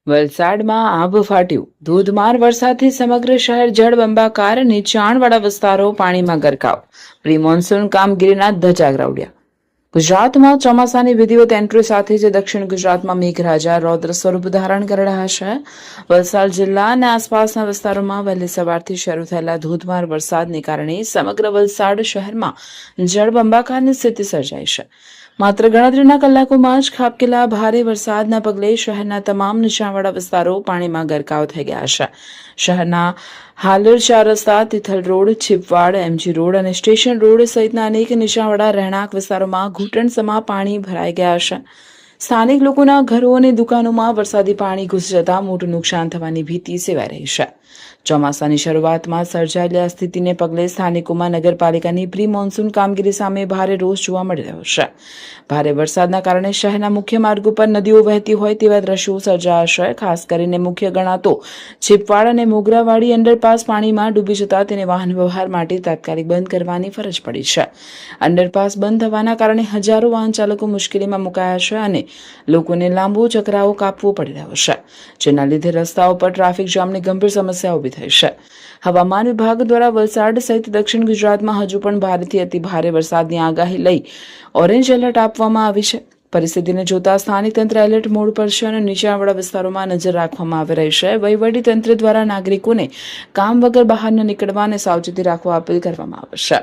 વલસાડમાં આભ ફાટ્યું. ધોધમાર વરસાદથી સમગ્ર શહેર જળબંબાકાર, નીચાણવાળા વિસ્તારો પાણીમાં ગરકાવ. પ્રી મોન્સૂન કામગીરીના ધજાગરા ઉડ્યા. ગુજરાતમાં ચોમાસાની વિધિવત એન્ટ્રી સાથે જ દક્ષિણ ગુજરાતમાં મેઘરાજા રૌદ્ર સ્વરૂપ ધારણ કરી રહ્યા છે. વલસાડ જિલ્લા અને આસપાસના વિસ્તારોમાં વહેલી સવારથી શરૂ થયેલા ધોધમાર વરસાદને કારણે સમગ્ર વલસાડ શહેરમાં જળબંબાકારની સ્થિતિ સર્જાઈ છે. માત્ર ગણતરીના કલાકોમાં જ ખાબકેલા ભારે વરસાદના પગલે શહેરના તમામ નીચાણવાળા વિસ્તારો પાણીમાં ગરકાવ થઈ ગયા છે. શહેરના હાલોર 4 રસ્તા, Tithal road, Chhipwad, MG road અને સ્ટેશન રોડ સહિતના અનેક નીચાણવાળા રહેણાંક વિસ્તારોમાં ઘૂંટણસમા પાણી ભરાઈ ગયા છે. સ્થાનિક લોકોના ઘરો અને દુકાનોમાં વરસાદી પાણી ઘૂસી જતા મોટું નુકસાન થવાની ભીતિ સેવાઈ રહી છે. ચોમાસાની શરૂઆતમાં સર્જાયેલી આ સ્થિતિને પગલે સ્થાનિકોમાં નગરપાલિકાની પ્રી મોન્સૂન કામગીરી સામે ભારે રોષ જોવા મળી રહ્યો છે. ભારે વરસાદના કારણે શહેરના મુખ્ય માર્ગો પર નદીઓ વહેતી હોય તેવા દ્રશ્યો સર્જાયા છે. ખાસ કરીને મુખ્ય ગણાતો છીપવાડ અને મોગરાવાડી અંડરપાસ પાણીમાં ડૂબી જતા તેને વાહન વ્યવહાર માટે તાત્કાલિક બંધ કરવાની ફરજ પડી છે. અંડરપાસ બંધ થવાના કારણે હજારો વાહન ચાલકો મુશ્કેલીમાં મુકાયા છે અને લોકોને લાંબો ચકરાવો કાપવો પડી રહ્યો છે, જેના લીધે રસ્તાઓ પર ટ્રાફિક જામની ગંભીર સમસ્યા ઊભી થઈ છે. હવામાન વિભાગ દ્વારા વલસાડ સહિત દક્ષિણ ગુજરાતમાં હજુ પણ ભારેથી અતિ ભારે વરસાદની આગાહી લઈ ઓરેન્જ એલર્ટ આપવામાં આવી છે. પરિસ્થિતિને જોતા સ્થાનિક તંત્ર એલર્ટ મોડ પર છે અને નીચાણવાળા વિસ્તારોમાં નજર રાખવામાં આવી રહી છે. વહીવટી તંત્ર દ્વારા નાગરિકોને કામ વગર બહાર ન નીકળવા અને સાવચેતી રાખવા અપીલ કરવામાં આવે છે.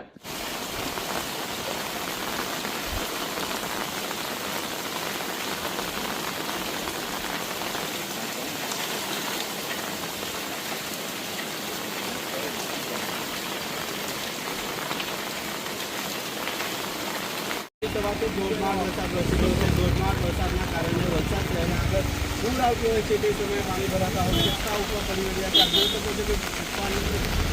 સવારથી ધોધમાર વરસાદ વરસી રહ્યો છે. ધોધમાર વરસાદના કારણે વલસાડ શહેરના આગળ પૂર આવતું હોય છે તે સમયે પાણી ભરાતા હોય છે. રસ્તા ઉપર પડી રહ્યા છે. આપ જોઈ શકો છો કે પાણી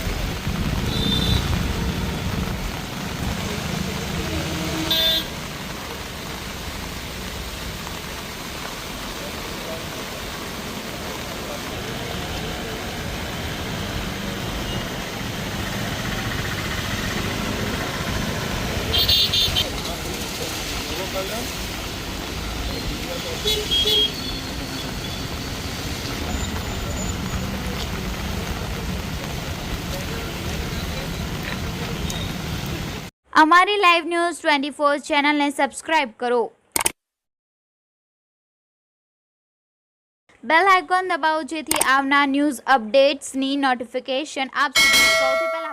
અમારી લાઈવ ન્યૂઝ 24 ચેનલને સબસ્ક્રાઇબ કરો. બેલ આઇકોન દબાવો જેથી આવનાર ન્યૂઝ અપડેટ્સની નોટિફિકેશન આપ સુધી સૌથી પહેલા